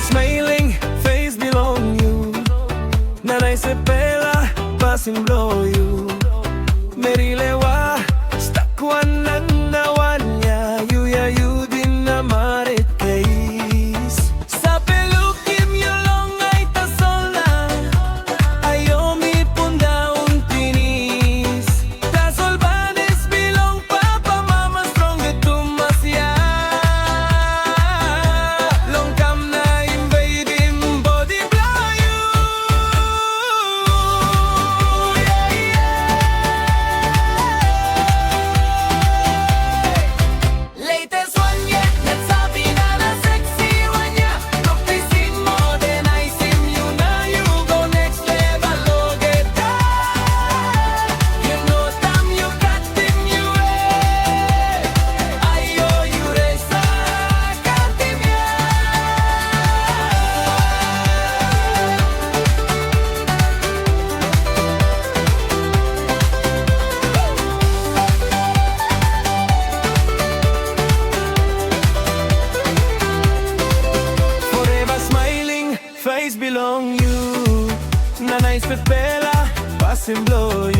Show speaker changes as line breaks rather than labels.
smiling face belong you. Nanay se pela pasim blow you. Merilewa stakwan nanawanya. Yuya yu din na marit case. Sa pelukim yu long ay tasol na. Ayaw mi pundaon tinis. Tasol banis bilong papa mama strong etumasya. Long kam na im baby body blow you. Yeah, yeah. Latest one yet, nagsabi na na sexy one ya. Tok Pisin mo, then I sim you na. You go next level, oh get that. You know tam you got him, you Ayo, you Resa Katim ya. Forever smiling, face belong you. Nanay se pela, pasim blow you.